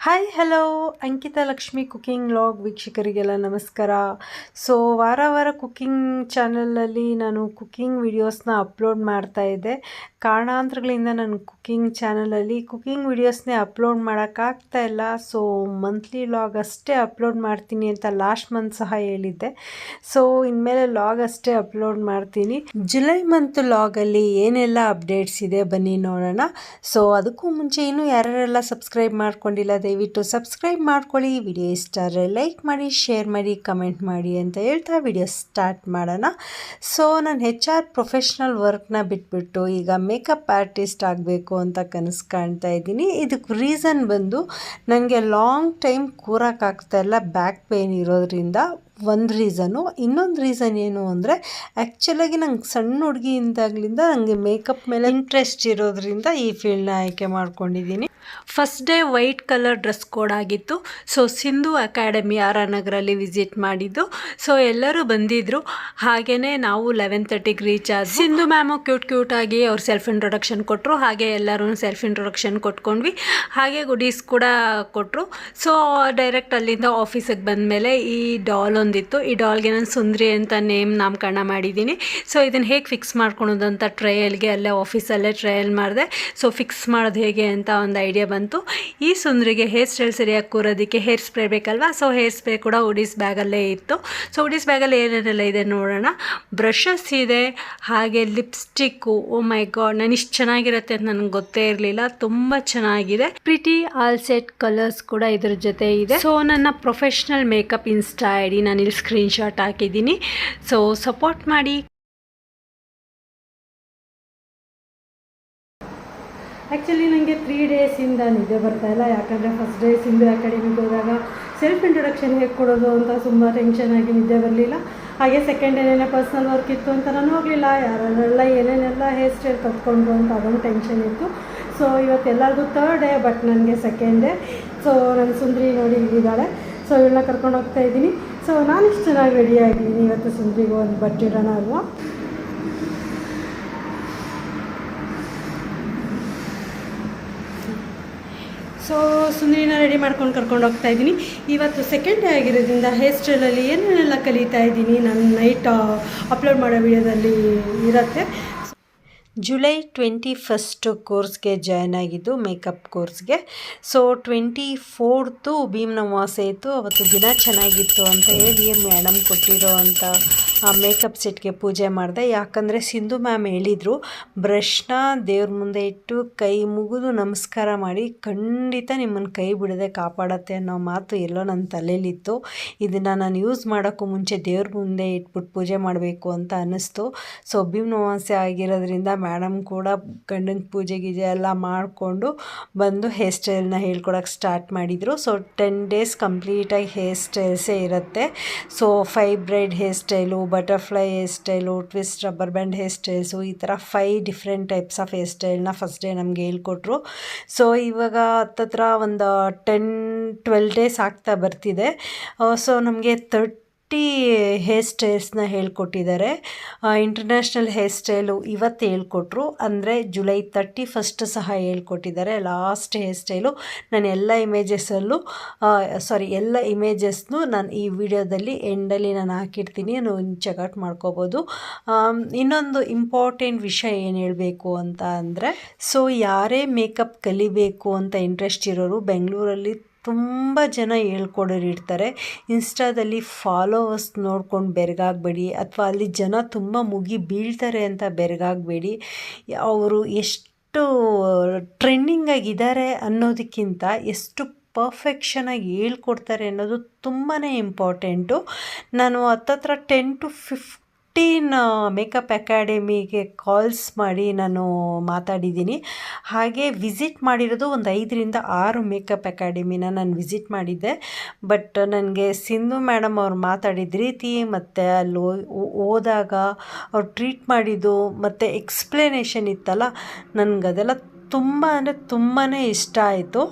Hi hello Ankita Lakshmi cooking vlog ವೀಕ್ಷಕರಿಗೆಲ್ಲ ನಮಸ್ಕಾರ. So ವಾರ ವಾರ ಕುಕಿಂಗ್ ಚಾನಲಲ್ಲಿ ನಾನು ಕುಕಿಂಗ್ ವಿಡಿಯೋಸ್ನ ಅಪ್ಲೋಡ್ ಮಾಡ್ತಾ ಇದ್ದೆ. ಕಾರಣಾಂತರಗಳಿಂದ ನಾನು ಕುಕಿಂಗ್ ಚಾನಲಲ್ಲಿ ಕುಕಿಂಗ್ ವಿಡಿಯೋಸ್ನೇ ಅಪ್ಲೋಡ್ ಮಾಡೋಕ್ಕಾಗ್ತಾ ಇಲ್ಲ. ಸೊ ಮಂತ್ಲಿ ವ್ಲಾಗ್ ಅಷ್ಟೇ ಅಪ್ಲೋಡ್ ಮಾಡ್ತೀನಿ ಅಂತ ಲಾಸ್ಟ್ ಮಂತ್ ಸಹ ಹೇಳಿದ್ದೆ. ಸೊ ಇನ್ಮೇಲೆ ವ್ಲಾಗ್ ಅಷ್ಟೇ ಅಪ್ಲೋಡ್ ಮಾಡ್ತೀನಿ. ಜುಲೈ ಮಂತ್ ವ್ಲಾಗಲ್ಲಿ ಏನೆಲ್ಲ ಅಪ್ಡೇಟ್ಸ್ ಇದೆ ಬನ್ನಿ ನೋಡೋಣ. ಸೊ ಅದಕ್ಕೂ ಮುಂಚೆ ಇನ್ನೂ ಯಾರ್ಯಾರೆಲ್ಲ ಸಬ್ಸ್ಕ್ರೈಬ್ ಮಾಡ್ಕೊಂಡಿಲ್ಲ ದಯವಿಟ್ಟು ಸಬ್ಸ್ಕ್ರೈಬ್ ಮಾಡ್ಕೊಳ್ಳಿ. ವಿಡಿಯೋ ಇಷ್ಟ ಆದರೆ ಲೈಕ್ ಮಾಡಿ, ಶೇರ್ ಮಾಡಿ, ಕಮೆಂಟ್ ಮಾಡಿ ಅಂತ ಹೇಳ್ತಾ ವಿಡಿಯೋ ಸ್ಟಾರ್ಟ್ ಮಾಡೋಣ. ಸೊ ನಾನು HR ಪ್ರೊಫೆಷ್ನಲ್ ವರ್ಕ್ನ ಬಿಟ್ಬಿಟ್ಟು ಈಗ ಮೇಕಪ್ ಆರ್ಟಿಸ್ಟ್ ಆಗಬೇಕು ಅಂತ ಕನಸು ಕಾಣ್ತಾ ಇದ್ದೀನಿ. ಇದಕ್ಕೆ ರೀಸನ್ ಬಂದು ನನಗೆ ಲಾಂಗ್ ಟೈಮ್ ಕೂರೋಕ್ಕಾಗ್ತಾಯಿಲ್ಲ, ಬ್ಯಾಕ್ ಪೇಯ್ನ್ ಇರೋದ್ರಿಂದ ಒಂದು ರೀಸನು. ಇನ್ನೊಂದು ರೀಸನ್ ಏನು ಅಂದರೆ ಆ್ಯಕ್ಚುಲಾಗಿ ನಂಗೆ ಸಣ್ಣ ಹುಡುಗಿಯಿಂದಾಗಲಿಂದ ನನಗೆ ಮೇಕಪ್ ಮೇಲೆ ಇಂಟ್ರೆಸ್ಟ್ ಇರೋದ್ರಿಂದ ಈ ಫೀಲ್ಡ್ನ ಆಯ್ಕೆ ಮಾಡ್ಕೊಂಡಿದ್ದೀನಿ. First day white colour dress code ಆಗಿತ್ತು. ಸೊ ಸಿಂಧು ಅಕಾಡೆಮಿ RR-ನಗರಲ್ಲಿ ವಿಸಿಟ್ ಮಾಡಿದ್ದು. ಸೊ ಎಲ್ಲರೂ ಬಂದಿದ್ದರು. ಹಾಗೆಯೇ ನಾವು 11:30ಗೆ ರೀಚ್ ಆದ್ವಿ. ಸಿಂಧು ಮ್ಯಾಮು ಕ್ಯೂಟಾಗಿ ಅವ್ರು ಸೆಲ್ಫ್ ಇಂಟ್ರೊಡಕ್ಷನ್ ಕೊಟ್ಟರು. ಹಾಗೆ ಎಲ್ಲರೂ ಸೆಲ್ಫ್ ಇಂಟ್ರೊಡಕ್ಷನ್ ಕೊಟ್ಕೊಂಡ್ವಿ. ಹಾಗೆ ಗುಡೀಸ್ ಕೂಡ ಕೊಟ್ಟರು. ಸೊ ಡೈರೆಕ್ಟ್ ಅಲ್ಲಿಂದ ಆಫೀಸಿಗೆ ಬಂದಮೇಲೆ ಈ ಡಾಲ್ ಒಂದಿತ್ತು. ಈ ಡಾಲ್ಗೆ ನಾನು ಸುಂದ್ರಿ ಅಂತ ನಾಮಕರಣ ಮಾಡಿದ್ದೀನಿ. ಸೊ ಇದನ್ನು ಹೇಗೆ ಫಿಕ್ಸ್ ಮಾಡ್ಕೊಳೋದು ಅಂತ ಟ್ರಯಲ್ಗೆ ಅಲ್ಲೇ ಆಫೀಸಲ್ಲೇ ಟ್ರಯಲ್ ಮಾಡಿದೆ. ಸೊ ಫಿಕ್ಸ್ ಮಾಡೋದು ಹೇಗೆ ಅಂತ ಒಂದು ಐಡಿಯಾ ಬಂತು. ಈ ಸುಂದ್ರಿಗೆ ಹೇರ್ ಸ್ಟೈಲ್ ಸರಿಯಾಗಿ ಕೂರೋದಕ್ಕೆ ಹೇರ್ ಸ್ಪ್ರೇ ಬೇಕಲ್ವಾ. ಸೊ ಹೇರ್ ಸ್ಪ್ರೇ ಕೂಡ ಉಡೀಸ್ ಬ್ಯಾಗಲ್ಲೇ ಇತ್ತು. ಸೊ ಉಡೀಸ್ ಬ್ಯಾಗಲ್ಲಿ ಏನೇನೆಲ್ಲ ಇದೆ ನೋಡೋಣ. ಬ್ರಷಸ್ ಇದೆ, ಹಾಗೆ ಲಿಪ್ಸ್ಟಿಕ್ಕು. ಓ ಮೈ ಗಾಡ್, ನಾನು ಇಷ್ಟು ಚೆನ್ನಾಗಿರುತ್ತೆ ಅಂತ ನನಗೆ ಗೊತ್ತೇ ಇರಲಿಲ್ಲ. ತುಂಬ ಚೆನ್ನಾಗಿದೆ. ಪ್ರಿಟಿ ಆಲ್ ಸೆಟ್ ಕಲರ್ಸ್ ಕೂಡ ಇದ್ರ ಜೊತೆ ಇದೆ. ಸೊ ನನ್ನ ಪ್ರೊಫೆಷ್ನಲ್ ಮೇಕಪ್ ಇನ್ಸ್ಟಾ ID ನಾನು ಇಲ್ಲಿ ಸ್ಕ್ರೀನ್ಶಾಟ್ ಹಾಕಿದ್ದೀನಿ. ಸೊ ಸಪೋರ್ಟ್ ಮಾಡಿ. ಆ್ಯಕ್ಚುಲಿ ನನಗೆ 3 ಡೇಸಿಂದ ನಿದ್ದೆ ಬರ್ತಾಯಿಲ್ಲ. ಯಾಕಂದರೆ ಫಸ್ಟ್ ಡೇ ಸಿಂಧು ಅಕಾಡೆಮಿಗೆ ಹೋದಾಗ ಸೆಲ್ಫ್ ಇಂಟ್ರೊಡಕ್ಷನ್ ಹೇಗೆ ಕೊಡೋದು ಅಂತ ತುಂಬ ಟೆನ್ಷನ್ ಆಗಿ ನಿದ್ದೆ ಬರಲಿಲ್ಲ. ಹಾಗೆ ಸೆಕೆಂಡ್ ಏನೇನೋ ಪರ್ಸ್ನಲ್ ವರ್ಕ್ ಇತ್ತು ಅಂತ ನಾನು ಹೋಗಲಿಲ್ಲ. ಯಾರೆಲ್ಲ ಏನೇನೆಲ್ಲ ಹೇರ್ ಸ್ಟೈಲ್ ಕತ್ಕೊಂಡ್ರು ಅಂತ ಅದೊಂದು ಟೆನ್ಷನ್ ಇತ್ತು. ಸೊ ಇವತ್ತು ಎಲ್ಲರಿಗೂ 3rd ಡೇ, ಬಟ್ ನನಗೆ 2nd ಡೇ. ಸೊ ನನ್ನ ಸುಂದ್ರಿ ನೋಡಿ ಇಲ್ಲಿದ್ದಾಳೆ. ಸೊ ಇವಳನ್ನ ಕರ್ಕೊಂಡು ಹೋಗ್ತಾ ಇದ್ದೀನಿ. ಸೊ ನಾನು ಇಷ್ಟು ಚೆನ್ನಾಗಿ ರೆಡಿ ಆಗಿದ್ದೀನಿ. ಇವತ್ತು ಸುಂದ್ರಿಗೂ ಒಂದು ಬಟ್ಟೆ ಇಡೋಣ ಅಲ್ವಾ. ಸೊ ಸುಂದರಿನ ರೆಡಿ ಮಾಡ್ಕೊಂಡು ಕರ್ಕೊಂಡು ಹೋಗ್ತಾ ಇದ್ದೀನಿ. ಇವತ್ತು 2nd ಡೇ ಆಗಿರೋದ್ರಿಂದ ಹೇರ್ ಸ್ಟೈಲಲ್ಲಿ ಏನೇನೆಲ್ಲ ಕಲಿತಾ ಇದ್ದೀನಿ ನಾನು ನೈಟ್ ಅಪ್ಲೋಡ್ ಮಾಡೋ ವಿಡಿಯೋದಲ್ಲಿ ಇರುತ್ತೆ. ಜುಲೈ 21 ಕೋರ್ಸ್ಗೆ ಜಾಯ್ನ್ ಆಗಿದ್ದು, ಮೇಕಪ್ ಕೋರ್ಸ್ಗೆ. ಸೊ 24th ಭೀಮ್ನ ಅಮಾವಾಸ್ಯೆ ಇತ್ತು. ಅವತ್ತು ದಿನ ಚೆನ್ನಾಗಿತ್ತು ಅಂತ ಹೇಳಿ ಮೇಡಮ್ ಕೊಟ್ಟಿರೋ ಅಂಥ ಮೇಕಪ್ ಸೆಟ್ಗೆ ಪೂಜೆ ಮಾಡಿದೆ. ಯಾಕಂದರೆ ಸಿಂಧು ಮ್ಯಾಮ್ ಹೇಳಿದರು, ಬ್ರಷ್ನ ದೇವ್ರ ಮುಂದೆ ಇಟ್ಟು ಕೈ ಮುಗಿದು ನಮಸ್ಕಾರ ಮಾಡಿ ಖಂಡಿತ ನಿಮ್ಮನ್ನು ಕೈ ಬಿಡದೆ ಕಾಪಾಡತ್ತೆ ಅನ್ನೋ ಮಾತು ಎಲ್ಲೋ ನನ್ನ ತಲೆಯಲ್ಲಿತ್ತು. ಇದನ್ನು ನಾನು ಯೂಸ್ ಮಾಡೋಕ್ಕೂ ಮುಂಚೆ ದೇವ್ರ ಮುಂದೆ ಇಟ್ಬಿಟ್ಟು ಪೂಜೆ ಮಾಡಬೇಕು ಅಂತ ಅನ್ನಿಸ್ತು. ಸೊ ಭೀಮ್ನ ಅಮಾವಾಸ್ಯೆ ಆಗಿರೋದ್ರಿಂದ ಮೇಡಮ್ ಕೂಡ ಗಂಡನ ಪೂಜೆ ಗೀಜೆ ಎಲ್ಲ ಮಾಡಿಕೊಂಡು ಬಂದು ಹೇರ್ ಸ್ಟೈಲ್ನ ಹೇಳ್ಕೊಡೋಕ್ಕೆ ಸ್ಟಾರ್ಟ್ ಮಾಡಿದರು. ಸೊ 10 ಡೇಸ್ ಕಂಪ್ಲೀಟಾಗಿ ಹೇರ್ ಸ್ಟೈಲ್ಸೇ ಇರುತ್ತೆ. So 5 braid hair style, butterfly hair style, twist rubber band hair styles, ಈ ಥರ 5 ಡಿಫ್ರೆಂಟ್ ಟೈಪ್ಸ್ ಆಫ್ ಹೇರ್ ಸ್ಟೈಲ್ನ ಫಸ್ಟ್ ಡೇ ನಮಗೆ ಹೇಳ್ಕೊಟ್ರು. ಸೊ ಇವಾಗ ಹತ್ತತ್ರ ಒಂದು 10-12 ಡೇಸ್ ಆಗ್ತಾ ಬರ್ತಿದೆ. ಸೊ ನಮಗೆ 30 ಹೇರ್ ಸ್ಟೈಲ್ಸ್ನ ಹೇಳ್ಕೊಟ್ಟಿದ್ದಾರೆ. ಇಂಟರ್ನ್ಯಾಷನಲ್ ಹೇರ್ ಸ್ಟೈಲು ಇವತ್ತು ಹೇಳ್ಕೊಟ್ರು, ಅಂದರೆ ಜುಲೈ 31 ಸಹ ಹೇಳ್ಕೊಟ್ಟಿದ್ದಾರೆ. ಲಾಸ್ಟ್ ಹೇರ್ ಸ್ಟೈಲು ನಾನು ಎಲ್ಲ ಇಮೇಜಸ್ನು ನಾನು ಈ ವಿಡಿಯೋದಲ್ಲಿ ಎಂಡಲ್ಲಿ ನಾನು ಹಾಕಿರ್ತೀನಿ, ನೀವು ಚೆಕ್ಔಟ್ ಮಾಡ್ಕೋಬೋದು. ಇನ್ನೊಂದು ಇಂಪಾರ್ಟೆಂಟ್ ವಿಷಯ ಏನು ಹೇಳಬೇಕು ಅಂತ ಅಂದರೆ, ಸೊ ಯಾರೇ ಮೇಕಪ್ ಕಲಿಬೇಕು ಅಂತ ಇಂಟ್ರೆಸ್ಟ್ ಇರೋರು ಬೆಂಗಳೂರಲ್ಲಿ ತುಂಬ ಜನ ಹೇಳ್ಕೊಡೋರು ಇರ್ತಾರೆ. ಇನ್ಸ್ಟಾದಲ್ಲಿ ಫಾಲೋವರ್ಸ್ ನೋಡ್ಕೊಂಡು ಬೆರಗಾಗಬೇಡಿ, ಅಥವಾ ಅಲ್ಲಿ ಜನ ತುಂಬ ಮುಗಿ ಬೀಳ್ತಾರೆ ಅಂತ ಬೆರಗಾಗಬೇಡಿ. ಅವರು ಎಷ್ಟು ಟ್ರೆಂಡಿಂಗಾಗಿದ್ದಾರೆ ಅನ್ನೋದಕ್ಕಿಂತ ಎಷ್ಟು ಪರ್ಫೆಕ್ಷನಾಗಿ ಹೇಳ್ಕೊಡ್ತಾರೆ ಅನ್ನೋದು ತುಂಬಾ ಇಂಪಾರ್ಟೆಂಟು. ನಾನು ಹತ್ತತ್ರ 10 to 15 ಮೇಕಪ್ ಅಕಾಡೆಮಿಗೆ ಕಾಲ್ಸ್ ಮಾಡಿ ನಾನು ಮಾತಾಡಿದ್ದೀನಿ. ಹಾಗೆ ವಿಸಿಟ್ ಮಾಡಿರೋದು ಒಂದು 5ರಿಂದ 6 ಮೇಕಪ್ ಅಕಾಡೆಮಿನ ನಾನು ವಿಸಿಟ್ ಮಾಡಿದ್ದೆ. ಬಟ್ ನನಗೆ ಸಿಂಧು ಮೇಡಮ್ ಅವ್ರು ಮಾತಾಡಿದ ರೀತಿ ಮತ್ತು ಅಲ್ಲಿ ಹೋದಾಗ ಅವ್ರು ಟ್ರೀಟ್ ಮಾಡಿದ್ದು ಮತ್ತು ಎಕ್ಸ್ಪ್ಲನೇಷನ್ ಇತ್ತಲ್ಲ, ನನಗದೆಲ್ಲ ತುಂಬ ಅಂದರೆ ತುಂಬಾ ಇಷ್ಟ ಆಯಿತು.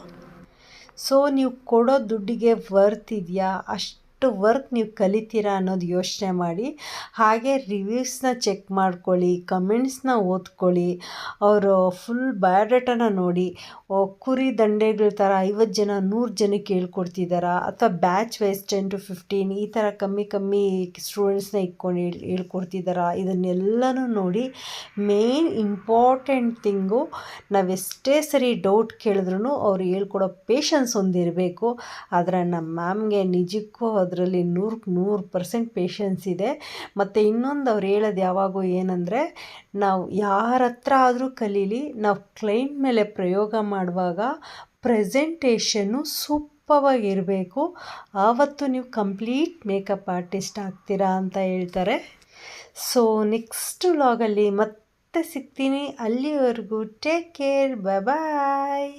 ಸೊ ನೀವು ಕೊಡೋ ದುಡ್ಡಿಗೆ ವರ್ತ್ ಇದೆಯಾ, ಅಷ್ಟು ಎಷ್ಟು ವರ್ಕ್ ನೀವು ಕಲಿತೀರಾ ಅನ್ನೋದು ಯೋಚನೆ ಮಾಡಿ. ಹಾಗೆ ರಿವ್ಯೂಸ್ನ ಚೆಕ್ ಮಾಡ್ಕೊಳ್ಳಿ, ಕಮೆಂಟ್ಸ್ನ ಓದ್ಕೊಳ್ಳಿ, ಅವರು ಫುಲ್ ಬಯೋಡಾಟಾನ ನೋಡಿ. ಕುರಿ ದಂಡೆಗಳ ಥರ 50 ಜನ 100 ಜನಕ್ಕೆ ಹೇಳ್ಕೊಡ್ತಿದ್ದಾರಾ, ಅಥವಾ ಬ್ಯಾಚ್ ವೈಸ್ 10 to 15 ಈ ಥರ ಕಮ್ಮಿ ಸ್ಟೂಡೆಂಟ್ಸ್ನ ಇಟ್ಕೊಂಡು ಹೇಳ್ಕೊಡ್ತಿದ್ದಾರಾ, ಇದನ್ನೆಲ್ಲನೂ ನೋಡಿ. ಮೇನ್ ಇಂಪಾರ್ಟೆಂಟ್ ಥಿಂಗು, ನಾವೆಷ್ಟೇ ಸರಿ ಡೌಟ್ ಕೇಳಿದ್ರೂ ಅವ್ರು ಹೇಳ್ಕೊಡೋ ಪೇಷನ್ಸ್ ಒಂದಿರಬೇಕು. ಆದರೆ ನಮ್ಮ ಮ್ಯಾಮ್ಗೆ ನಿಜಕ್ಕೂ ಅದರಲ್ಲಿ 100% ಪೇಷನ್ಸ್ ಇದೆ. ಮತ್ತು ಇನ್ನೊಂದು ಅವ್ರು ಹೇಳೋದು ಯಾವಾಗೂ ಏನಂದರೆ, ನಾವು ಯಾರ ಹತ್ರ ಆದರೂ ಕಲೀಲಿ, ನಾವು ಕ್ಲೈಂಟ್ ಮೇಲೆ ಪ್ರಯೋಗ ಮಾಡುವಾಗ ಪ್ರೆಸೆಂಟೇಷನ್ನು ಸೂಪರಾಗಿರಬೇಕು, ಆವತ್ತು ನೀವು ಕಂಪ್ಲೀಟ್ ಮೇಕಪ್ ಆರ್ಟಿಸ್ಟ್ ಆಗ್ತೀರಾ ಅಂತ ಹೇಳ್ತಾರೆ. ಸೊ ನೆಕ್ಸ್ಟ್ ವ್ಲಾಗಲ್ಲಿ ಮತ್ತೆ ಸಿಗ್ತೀನಿ. ಅಲ್ಲಿವರೆಗೂ ಟೇಕ್ ಕೇರ್, ಬಾಯ್.